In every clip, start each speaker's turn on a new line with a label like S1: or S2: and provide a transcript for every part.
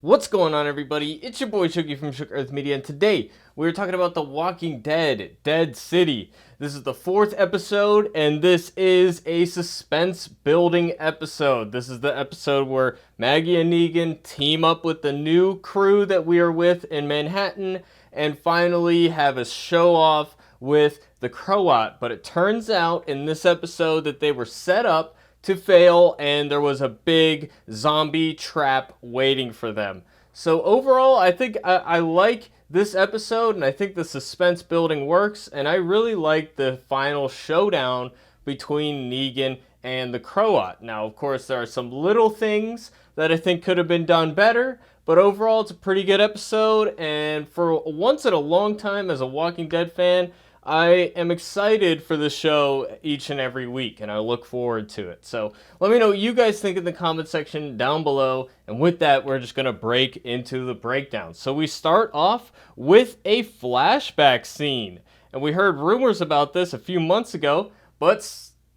S1: What's going on, everybody? It's your boy Chucky from Shook Earth Media, and today we're talking about The Walking Dead, Dead City. This is the 4th episode, and this is a suspense-building episode. This is the episode where Maggie and Negan team up with the new crew that we are with in Manhattan, and finally have a show-off with the Croat. But it turns out in this episode that they were set up to fail, and there was a big zombie trap waiting for them. So overall, I think I like this episode, and I think the suspense building works, and I really like the final showdown between Negan and the Croat. Now, of course, there are some little things that I think could have been done better, but overall, it's a pretty good episode, and for once in a long time as a Walking Dead fan, I am excited for the show each and every week, and I look forward to it. So let me know what you guys think in the comment section down below. And with that, we're just going to break into the breakdown. So we start off with a flashback scene. And we heard rumors about this a few months ago, but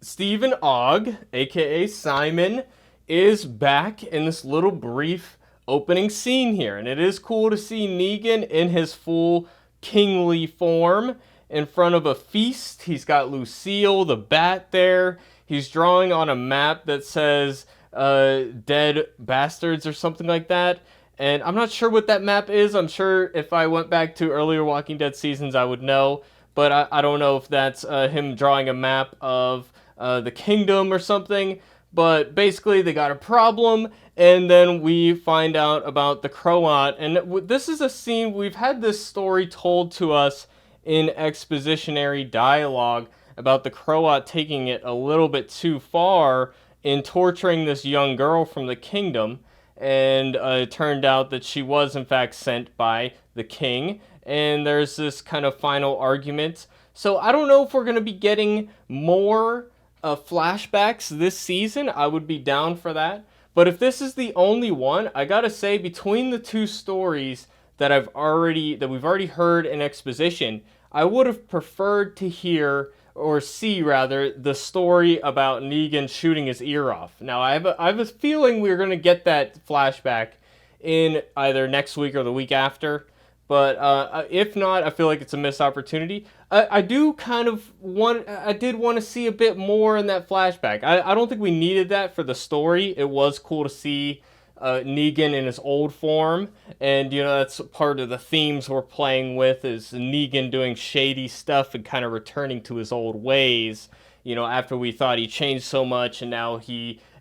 S1: Stephen Ogg, aka Simon, is back in this little brief opening scene here. And it is cool to see Negan in his full kingly form in front of a feast. He's got Lucille the bat there. He's drawing on a map that says dead bastards or something like that. And I'm not sure what that map is. I'm sure if I went back to earlier Walking Dead seasons, I would know. But I don't know if that's him drawing a map of the kingdom or something. But basically, they got a problem, and then we find out about the Croat. And this is a scene, we've had this story told to us in expositionary dialogue about the Croat taking it a little bit too far in torturing this young girl from the kingdom. And it turned out that she was in fact sent by the king. And there's this kind of final argument. So I don't know if we're going to be getting more flashbacks this season. I would be down for that. But if this is the only one, I gotta say, between the two stories that we've already heard in exposition, I would have preferred to hear, or see rather, the story about Negan shooting his ear off. Now, I have a feeling we're going to get that flashback in either next week or the week after. But if not, I feel like it's a missed opportunity. I did want to see a bit more in that flashback. I don't think we needed that for the story. It was cool to see Negan in his old form, and that's part of the themes we're playing with, is Negan doing shady stuff and kind of returning to his old ways, after we thought he changed so much. And now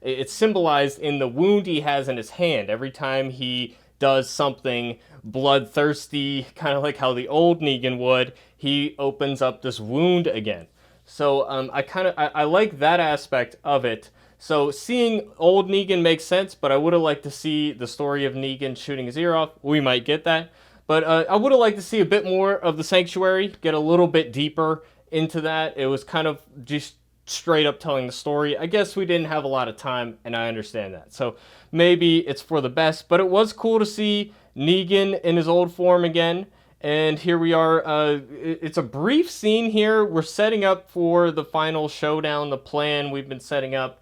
S1: it's symbolized in the wound he has in his hand. Every time he does something bloodthirsty, kind of like how the old Negan would, he opens up this wound again. So I like that aspect of it. So seeing old Negan makes sense, but I would have liked to see the story of Negan shooting his ear off. We might get that. But I would have liked to see a bit more of the Sanctuary, get a little bit deeper into that. It was kind of just straight up telling the story. I guess we didn't have a lot of time, and I understand that. So maybe it's for the best, but it was cool to see Negan in his old form again. And here we are. It's a brief scene here. We're setting up for the final showdown, the plan we've been setting up.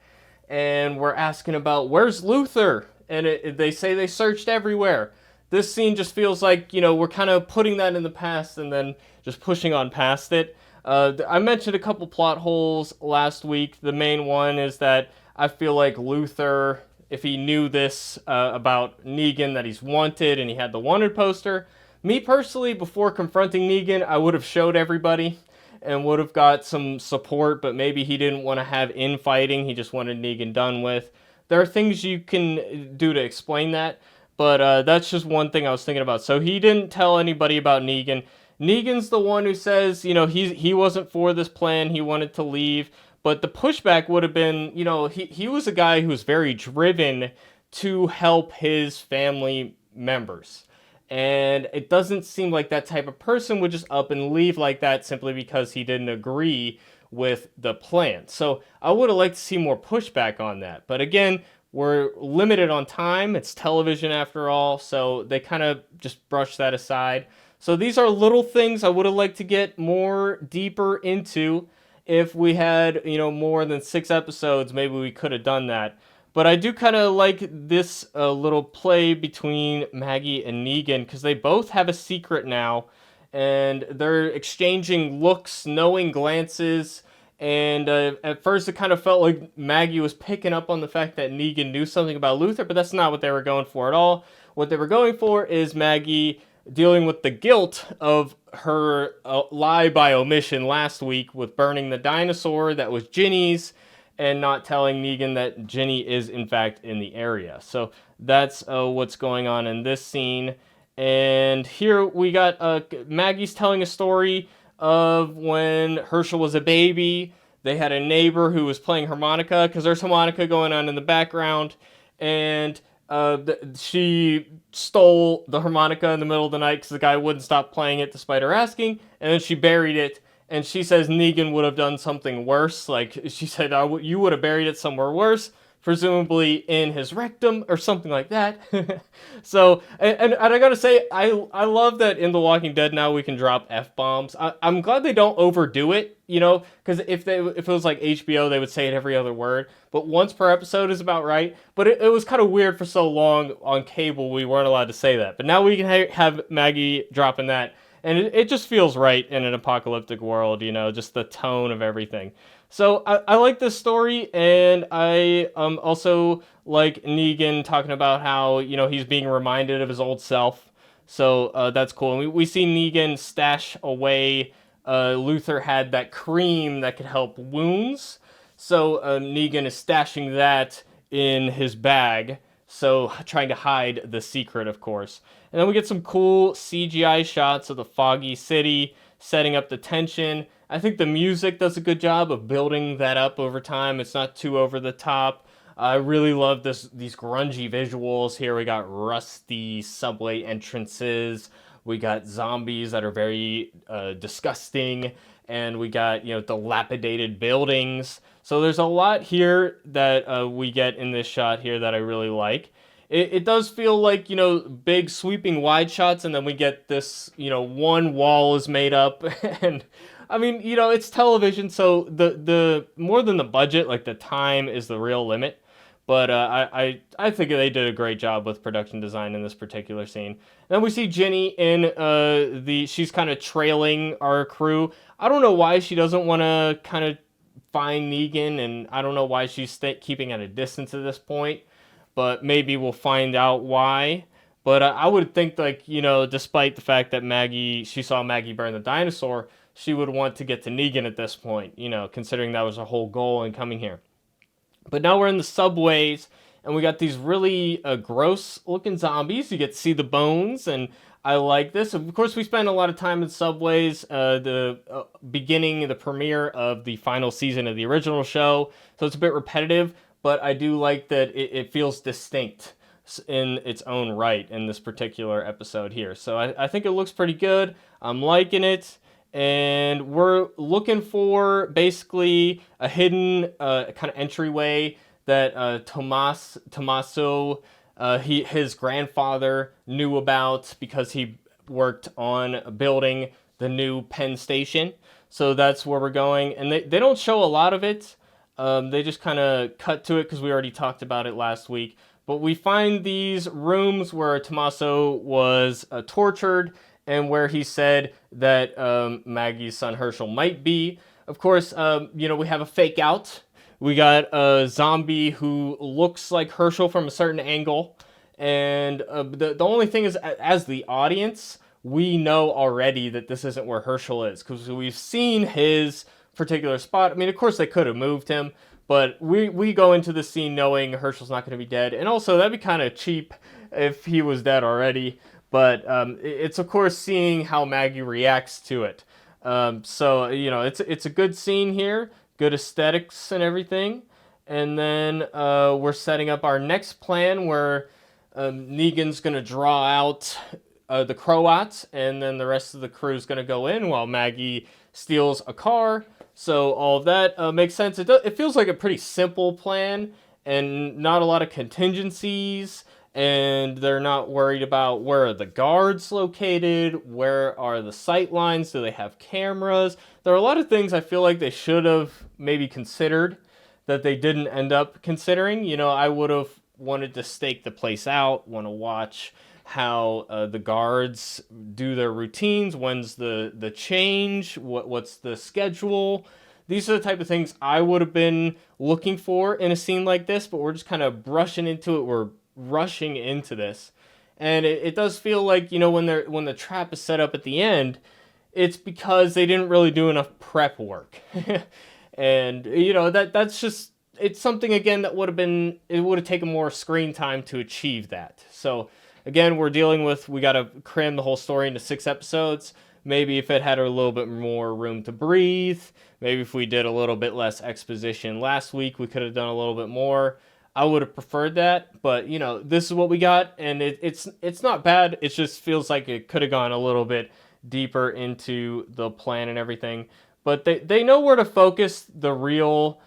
S1: And we're asking about, where's Luther? And they say they searched everywhere. This scene just feels like, we're kind of putting that in the past and then just pushing on past it. I mentioned a couple plot holes last week. The main one is that I feel like Luther, if he knew this about Negan, that he's wanted, and he had the wanted poster, me personally, before confronting Negan, I would have showed everybody and would have got some support, but maybe he didn't want to have infighting. He just wanted Negan done with. There are things you can do to explain that, but that's just one thing I was thinking about. So he didn't tell anybody about Negan. Negan's the one who says, he wasn't for this plan. He wanted to leave. But the pushback would have been, he was a guy who was very driven to help his family members. And it doesn't seem like that type of person would just up and leave like that simply because he didn't agree with the plan. So I would have liked to see more pushback on that. But again, we're limited on time. It's television after all. So they kind of just brush that aside. So these are little things I would have liked to get more deeper into. If we had, more than 6 episodes, maybe we could have done that. But I do kind of like this little play between Maggie and Negan because they both have a secret now, and they're exchanging looks, knowing glances. And at first, it kind of felt like Maggie was picking up on the fact that Negan knew something about Luther, but that's not what they were going for at all. What they were going for is Maggie dealing with the guilt of her lie by omission last week with burning the dinosaur that was Ginny's and not telling Negan that Ginny is in fact in the area. So that's what's going on in this scene. And here we got Maggie's telling a story of when Herschel was a baby. They had a neighbor who was playing harmonica because there's harmonica going on in the background, and she stole the harmonica in the middle of the night because the guy wouldn't stop playing it despite her asking, and then she buried it. And she says Negan would have done something worse. Like, she said, you would have buried it somewhere worse, presumably in his rectum or something like that. So, and I gotta say, I love that in The Walking Dead now we can drop F-bombs. I'm glad they don't overdo it, you know, because if it was like HBO, they would say it every other word. But once per episode is about right. But it was kind of weird for so long on cable, we weren't allowed to say that. But now we can have Maggie dropping that. And it just feels right in an apocalyptic world, you know, just the tone of everything. So I like this story, and I also like Negan talking about how, you know, he's being reminded of his old self. So that's cool. And we see Negan stash away. Luther had that cream that could help wounds. So Negan is stashing that in his bag. So trying to hide the secret, of course. And then we get some cool CGI shots of the foggy city, setting up the tension. I think the music does a good job of building that up over time. It's not too over the top. I really love these grungy visuals. Here we got rusty subway entrances. We got zombies that are very disgusting. And we got, you know, dilapidated buildings. So there's a lot here that we get in this shot here that I really like. It does feel like, you know, big sweeping wide shots, and then we get this, you know, one wall is made up. And I mean, you know, it's television, so the more than the budget, like the time is the real limit. But I think they did a great job with production design in this particular scene. Then we see Ginny in she's kind of trailing our crew. I don't know why she doesn't want to kind of find Negan, and I don't know why she's keeping at a distance at this point. But maybe we'll find out why. But I would think, like, you know, despite the fact that she saw Maggie burn the dinosaur, she would want to get to Negan at this point, you know, considering that was her whole goal in coming here. But now we're in the subways, and we got these really gross-looking zombies. You get to see the bones, and I like this. Of course, we spend a lot of time in subways, the beginning, the premiere of the final season of the original show, so it's a bit repetitive. But I do like that it feels distinct in its own right in this particular episode here. So I think it looks pretty good. I'm liking it. And we're looking for basically a hidden kind of entryway that Tommaso, his grandfather, knew about because he worked on building the new Penn Station. So that's where we're going. And they don't show a lot of it. They just kind of cut to it because we already talked about it last week. But we find these rooms where Tommaso was tortured and where he said that Maggie's son Herschel might be. Of course, you know, we have a fake out. We got a zombie who looks like Herschel from a certain angle. And the only thing is, as the audience, we know already that this isn't where Herschel is because we've seen his particular spot. I mean, of course they could have moved him, but we go into the scene knowing Herschel's not going to be dead, and also that'd be kind of cheap if he was dead already. But it's of course seeing how Maggie reacts to it. So you know, it's a good scene here, good aesthetics and everything, and then we're setting up our next plan where Negan's going to draw out the Croats, and then the rest of the crew is going to go in while Maggie steals a car. So all of that makes sense. It feels like a pretty simple plan and not a lot of contingencies. And they're not worried about where are the guards located, where are the sight lines, do they have cameras. There are a lot of things I feel like they should have maybe considered that they didn't end up considering. You know, I would have wanted to stake the place out, want to watch how the guards do their routines, when's the change, what's the schedule. These are the type of things I would have been looking for in a scene like this, but we're just kind of brushing into it. We're rushing into this. And it does feel like, you know, when the trap is set up at the end, it's because they didn't really do enough prep work. And, you know, that's just, it's something, again, that it would have taken more screen time to achieve that. So, again, we got to cram the whole story into 6 episodes. Maybe if it had a little bit more room to breathe, maybe if we did a little bit less exposition last week, we could have done a little bit more. I would have preferred that, but, you know, this is what we got, and it's not bad. It just feels like it could have gone a little bit deeper into the plan and everything. But they know where to focus the real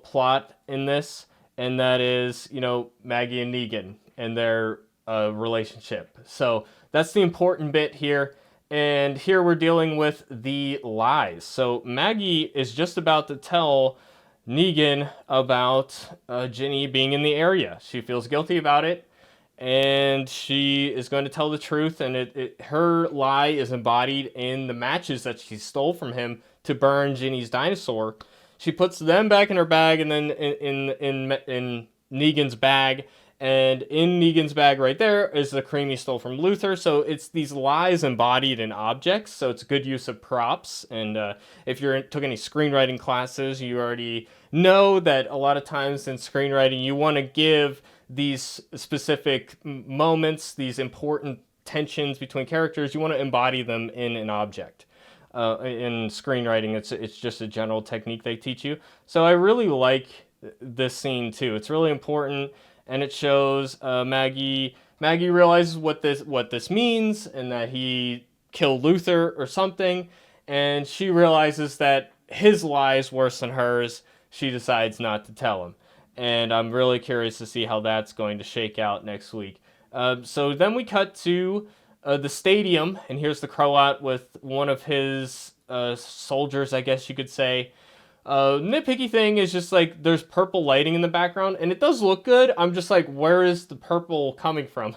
S1: plot in this, and that is, you know, Maggie and Negan and their relationship. So that's the important bit here. And here we're dealing with the lies. So Maggie is just about to tell Negan about Ginny being in the area. She feels guilty about it, and she is going to tell the truth. And her lie is embodied in the matches that she stole from him to burn Ginny's dinosaur. She puts them back in her bag, and then in Negan's bag. And in Negan's bag right there is the cream he stole from Luther. So it's these lies embodied in objects. So it's good use of props. And if you took any screenwriting classes, you already know that a lot of times in screenwriting, you want to give these specific moments, these important tensions between characters, you want to embody them in an object. In screenwriting, it's just a general technique they teach you. So I really like this scene too. It's really important. And it shows Maggie realizes what this means, and that he killed Luther or something, and she realizes that his lie is worse than hers. She decides not to tell him, and I'm really curious to see how that's going to shake out next week. So then we cut to the stadium, and here's the Croat with one of his soldiers, I guess you could say. Nitpicky thing is just like there's purple lighting in the background, and it does look good. I'm just like, where is the purple coming from?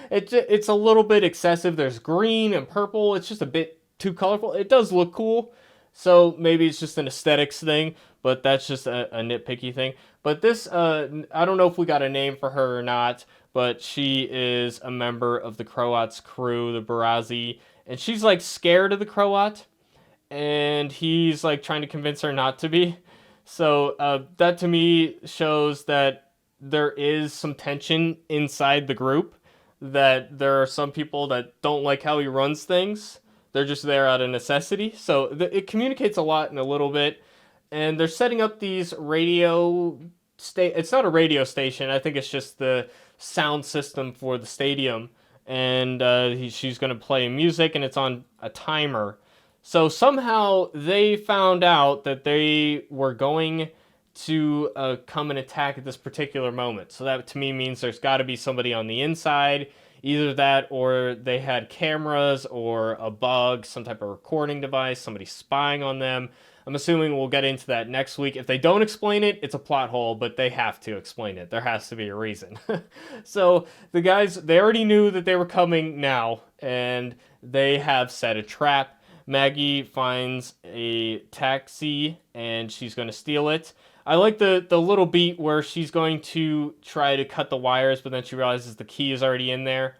S1: It's a little bit excessive. There's green and purple. It's just a bit too colorful. It does look cool, so maybe it's just an aesthetics thing, but that's just a nitpicky thing. But this, I don't know if we got a name for her or not, but she is a member of the Croat's crew, the Barazzi, and she's like scared of the Croat. And he's like trying to convince her not to be. So that to me shows that there is some tension inside the group, that there are some people that don't like how he runs things. They're just there out of necessity. So it communicates a lot in a little bit. And they're setting up these it's not a radio station. I think it's just the sound system for the stadium. And she's going to play music, and it's on a timer. So somehow they found out that they were going to come and attack at this particular moment. So that to me means there's got to be somebody on the inside. Either that, or they had cameras or a bug, some type of recording device, somebody spying on them. I'm assuming we'll get into that next week. If they don't explain it, it's a plot hole, but they have to explain it. There has to be a reason. So the guys, they already knew that they were coming now, and they have set a trap. Maggie finds a taxi, and she's going to steal it. I like the little beat where she's going to try to cut the wires, but then she realizes the key is already in there.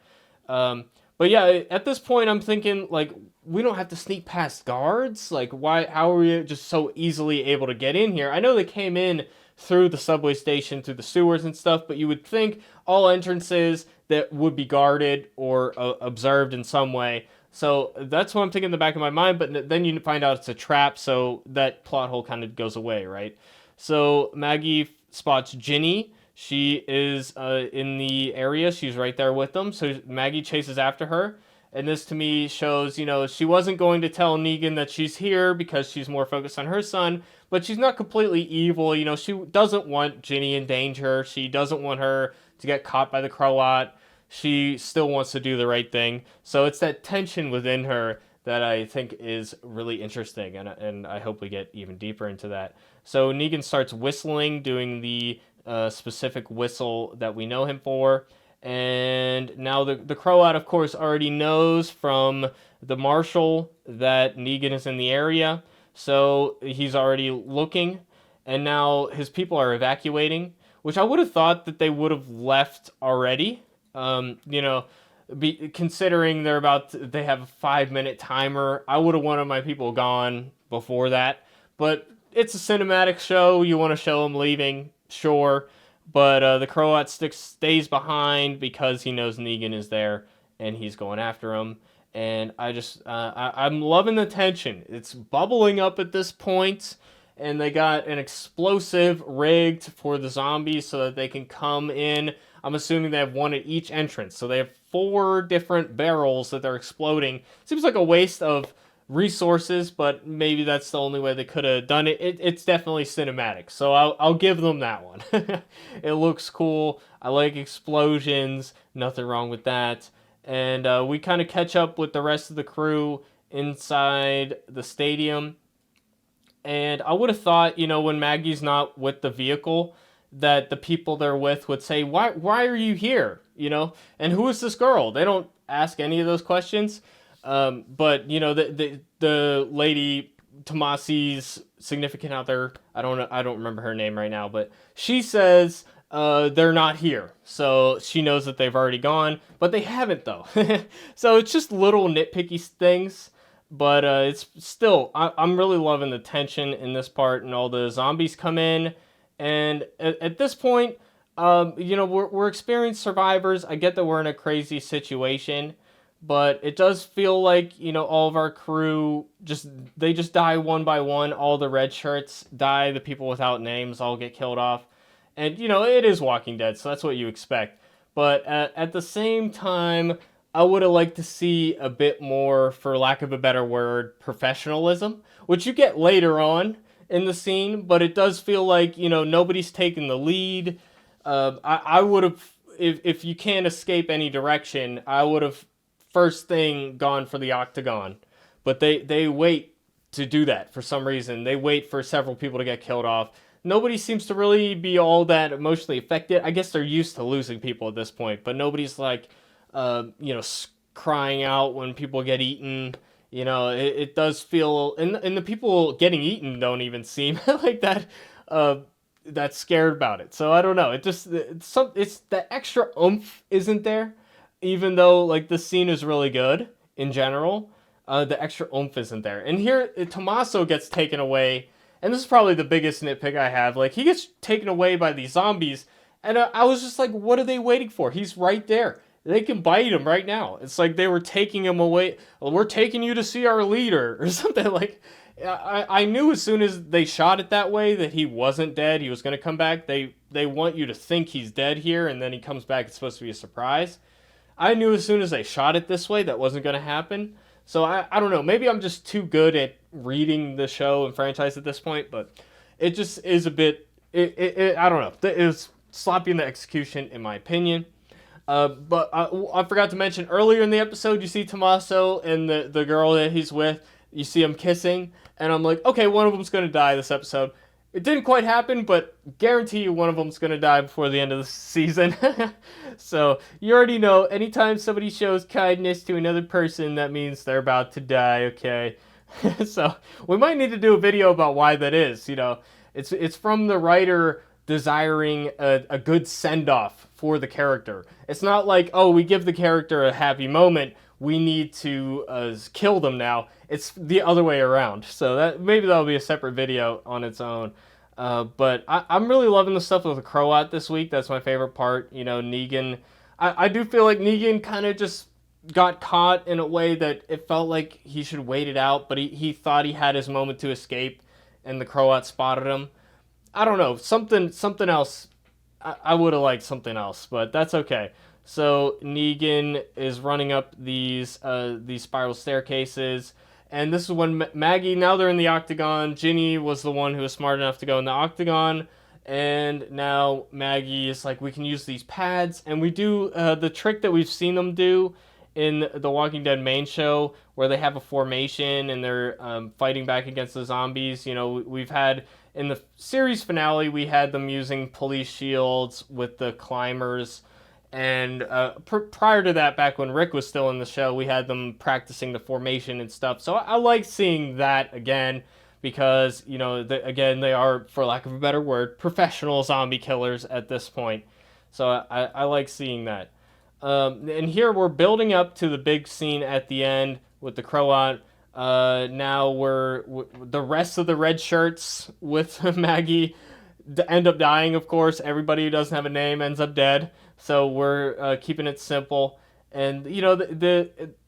S1: But yeah, at this point, I'm thinking, like, we don't have to sneak past guards. Like, why? How are we just so easily able to get in here? I know they came in through the subway station, through the sewers and stuff, but you would think all entrances that would be guarded or observed in some way. So that's what I'm thinking in the back of my mind, but then you find out it's a trap, so that plot hole kind of goes away, right? So Maggie spots Ginny. She is in the area. She's right there with them. So Maggie chases after her. And this to me shows, you know, she wasn't going to tell Negan that she's here because she's more focused on her son, but she's not completely evil. You know, she doesn't want Ginny in danger. She doesn't want her to get caught by the Croat. She still wants to do the right thing. So it's that tension within her that I think is really interesting, and I hope we get even deeper into that. So Negan starts whistling, doing the specific whistle that we know him for, and now the Croat, of course, already knows from the Marshal that Negan is in the area, so he's already looking, and now his people are evacuating, which I would have thought that they would have left already. You know, considering they have a 5 minute timer, I would have wanted my people gone before that. But it's a cinematic show. You want to show them leaving, sure. But the Croat stays behind because he knows Negan is there and he's going after him. And I'm loving the tension. It's bubbling up at this point, and they got an explosive rigged for the zombies so that they can come in. I'm assuming they have one at each entrance. So they have 4 different barrels that they're exploding. Seems like a waste of resources, but maybe that's the only way they could have done it. It's definitely cinematic, so I'll give them that one. It looks cool. I like explosions. Nothing wrong with that. And we kind of catch up with the rest of the crew inside the stadium. And I would have thought, when Maggie's not with the vehicle, that the people they're with would say, why are you here? And who is this girl? They don't ask any of those questions. But the lady, Tomasi's significant other, I don't remember her name right now, but she says they're not here. So she knows that they've already gone, but they haven't though. So it's just little nitpicky things. But it's still, I'm really loving the tension in this part, and all the zombies come in. And at this point, we're experienced survivors. I get that we're in a crazy situation, but it does feel like, all of our crew, they just die one by one. All the red shirts die. The people without names all get killed off. And, it is Walking Dead, so that's what you expect. But at the same time, I would have liked to see a bit more, for lack of a better word, professionalism, which you get later on in the scene, but it does feel like, nobody's taking the lead. I would have, if you can't escape any direction, I would have first thing gone for the octagon. But they wait to do that for some reason. They wait for several people to get killed off. Nobody seems to really be all that emotionally affected. I guess they're used to losing people at this point, but nobody's like, crying out when people get eaten. It does feel, and the people getting eaten don't even seem like that scared about it. So I don't know. It's the extra oomph isn't there, even though like the scene is really good in general. The extra oomph isn't there. And here Tommaso gets taken away, and this is probably the biggest nitpick I have. Like, he gets taken away by these zombies, and I was just like, what are they waiting for? He's right there. They can bite him right now. It's like they were taking him away. Well, we're taking you to see our leader or something. Like, I knew as soon as they shot it that way that he wasn't dead. He was going to come back. They want you to think he's dead here, and then he comes back. It's supposed to be a surprise. I knew as soon as they shot it this way that wasn't going to happen. So I don't know. Maybe I'm just too good at reading the show and franchise at this point, but it just is a bit. I don't know. It was sloppy in the execution, in my opinion. But I forgot to mention earlier in the episode, you see Tommaso and the girl that he's with, you see them kissing, and I'm like, okay, one of them's going to die this episode. It didn't quite happen, but guarantee you one of them's going to die before the end of the season. So you already know, anytime somebody shows kindness to another person, that means they're about to die, okay? So we might need to do a video about why that is. It's from the writer desiring a good send-off for the character. It's not like, oh, we give the character a happy moment, we need to kill them now. It's the other way around. So maybe that'll be a separate video on its own. But I'm really loving the stuff with the Croat this week. That's my favorite part. Negan. I do feel like Negan kind of just got caught in a way that it felt like he should wait it out, but he thought he had his moment to escape, and the Croat spotted him. I don't know, something else. I would have liked something else, but that's okay. So Negan is running up these spiral staircases, and this is when Maggie, now they're in the octagon. Ginny was the one who was smart enough to go in the octagon, and now Maggie is like, we can use these pads, and we do the trick that we've seen them do in the Walking Dead main show where they have a formation and they're fighting back against the zombies. You know, we've had in the series finale, we had them using police shields with the climbers. And prior to that, back when Rick was still in the show, we had them practicing the formation and stuff. So I like seeing that again because, you know, again, they are, for lack of a better word, professional zombie killers at this point. So I like seeing that. And here we're building up to the big scene at the end with the Croat. Now the rest of the red shirts with Maggie end up dying, of course. Everybody who doesn't have a name ends up dead. So we're keeping it simple. And, you know,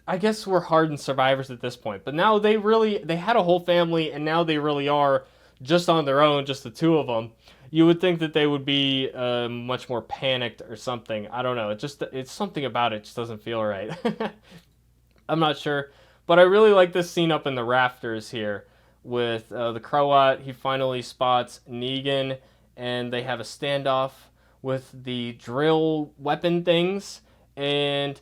S1: I guess we're hardened survivors at this point. But now they had a whole family, and now they really are just on their own, just the two of them. You would think that they would be much more panicked or something. I don't know. It's something about it just doesn't feel right. I'm not sure. But I really like this scene up in the rafters here with the Croat. He finally spots Negan, and they have a standoff with the drill weapon things. And,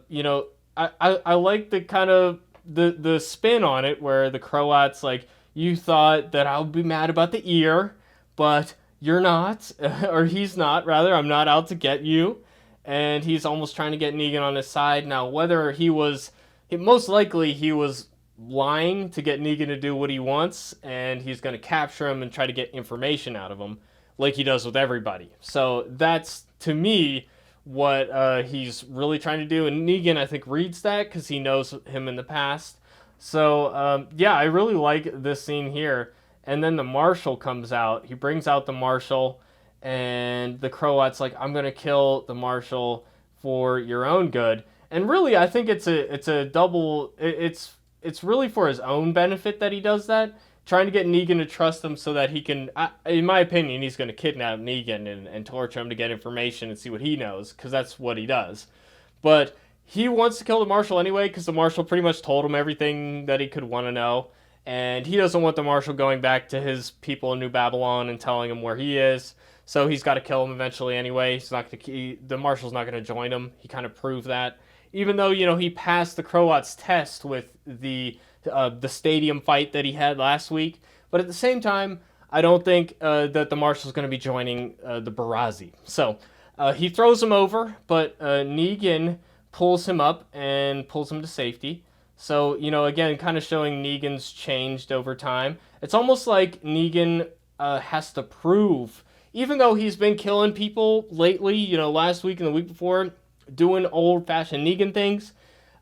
S1: you know, I like the kind of the spin on it where the Croat's like, you thought that I would be mad about the ear, but you're not, or he's not, rather. I'm not out to get you. And he's almost trying to get Negan on his side. Now, whether most likely he was lying to get Negan to do what he wants, and he's going to capture him and try to get information out of him, like he does with everybody. So that's, to me, what he's really trying to do. And Negan, I think, reads that because he knows him in the past. So, yeah, I really like this scene here. And then the Marshal comes out. He brings out the Marshal, and the Croat's like, I'm going to kill the Marshal for your own good. And really, I think it's a double... It's really for his own benefit that he does that. Trying to get Negan to trust him so that he can... in my opinion, he's going to kidnap Negan and torture him to get information and see what he knows, because that's what he does. But he wants to kill the Marshal anyway, because the Marshal pretty much told him everything that he could want to know. And he doesn't want the Marshal going back to his people in New Babylon and telling him where he is. So he's got to kill him eventually anyway. The Marshal's not going to join him. He kind of proved that. Even though, you know, he passed the Croat's test with the stadium fight that he had last week. But at the same time, I don't think that the Marshal's going to be joining the Barazi. So he throws him over, but Negan pulls him up and pulls him to safety. So, you know, again, kind of showing Negan's changed over time. It's almost like Negan has to prove, even though he's been killing people lately, you know, last week and the week before, doing old-fashioned Negan things,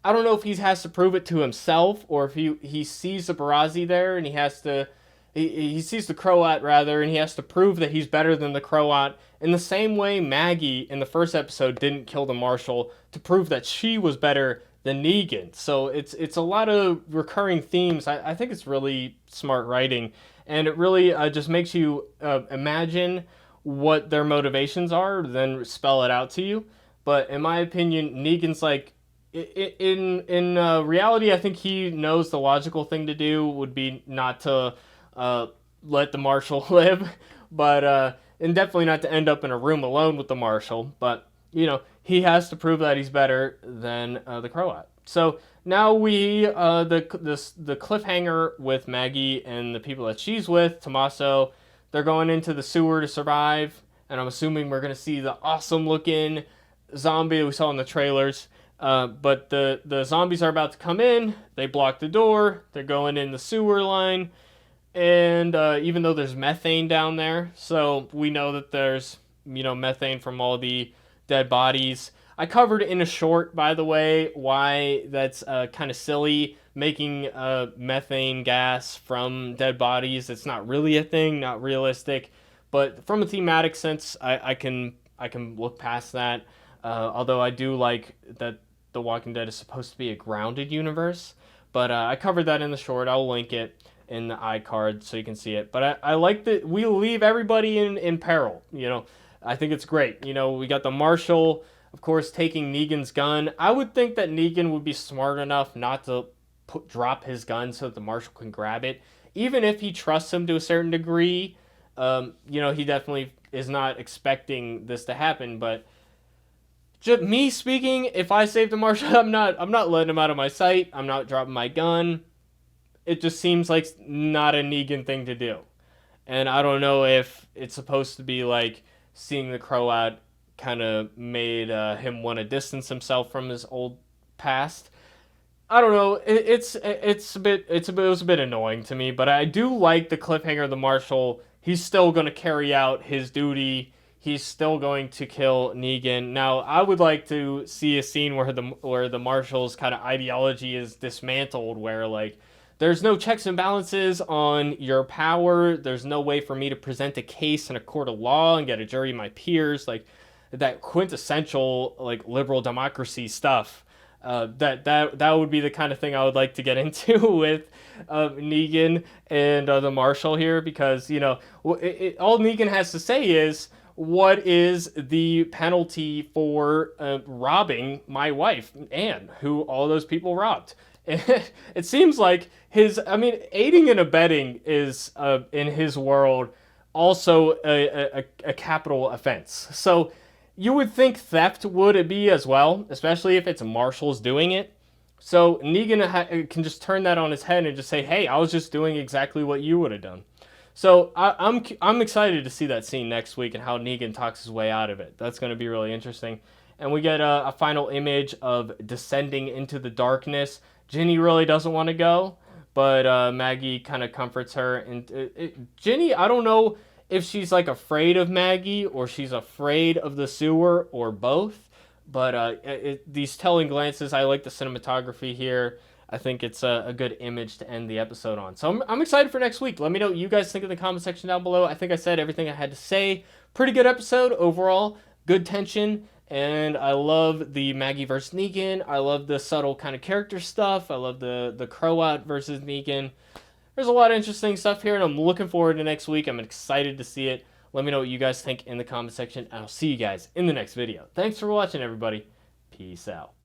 S1: I don't know if he has to prove it to himself or if he sees the Barazi there and he sees the Croat, rather, and he has to prove that he's better than the Croat. In the same way Maggie in the first episode didn't kill the Marshal to prove that she was better than Negan. So it's a lot of recurring themes. I think it's really smart writing, and it really just makes you imagine what their motivations are, then spell it out to you. But in my opinion, Negan's like, in reality, I think he knows the logical thing to do would be not to let the Marshal live, but and definitely not to end up in a room alone with the Marshal. But, you know, he has to prove that he's better than the Croat. So now the cliffhanger with Maggie and the people that she's with, Tommaso, they're going into the sewer to survive, and I'm assuming we're going to see the awesome-looking zombie we saw in the trailers. But the zombies are about to come in. They block the door. They're going in the sewer line. And even though there's methane down there, so we know that there's, you know, methane from all the dead bodies. I covered in a short, by the way, why that's kind of silly, making methane gas from dead bodies. It's not really a thing, not realistic. But from a thematic sense, I can look past that. Although I do like that The Walking Dead is supposed to be a grounded universe. But I covered that in the short. I'll link it in the iCard so you can see it. But I like that we leave everybody in peril. You know, I think it's great. You know, we got the Marshal, of course, taking Negan's gun. I would think that Negan would be smart enough not to drop his gun so that the Marshal can grab it. Even if he trusts him to a certain degree, you know, he definitely is not expecting this to happen. But just me speaking, if I saved the Marshal, I'm not letting him out of my sight. I'm not dropping my gun. It just seems like not a Negan thing to do. And I don't know if it's supposed to be like seeing the Croat kind of made him want to distance himself from his old past. I don't know. It was a bit annoying to me, but I do like the cliffhanger of the Marshal. He's still going to carry out his duty. He's still going to kill Negan. Now, I would like to see a scene where the Marshal's kind of ideology is dismantled, where like there's no checks and balances on your power. There's no way for me to present a case in a court of law and get a jury of my peers. Like that quintessential like liberal democracy stuff. That would be the kind of thing I would like to get into with Negan and the Marshal here, because all Negan has to say is, what is the penalty for robbing my wife Anne, who all those people robbed? It seems like aiding and abetting is in his world also a capital offense. So you would think theft would be as well, especially if it's Marshall's doing it. So Negan can just turn that on his head and just say, "Hey, I was just doing exactly what you would have done." So I'm excited to see that scene next week and how Negan talks his way out of it. That's going to be really interesting. And we get a final image of descending into the darkness. Ginny really doesn't want to go, but Maggie kind of comforts her. And Ginny, I don't know if she's like afraid of Maggie or she's afraid of the sewer or both. But these telling glances, I like the cinematography here. I think it's a good image to end the episode on. So I'm excited for next week. Let me know what you guys think in the comment section down below. I think I said everything I had to say. Pretty good episode overall. Good tension. And I love the Maggie versus Negan. I love the subtle kind of character stuff. I love the Croat versus Negan. There's a lot of interesting stuff here, and I'm looking forward to next week. I'm excited to see it. Let me know what you guys think in the comment section, and I'll see you guys in the next video. Thanks for watching, everybody. Peace out.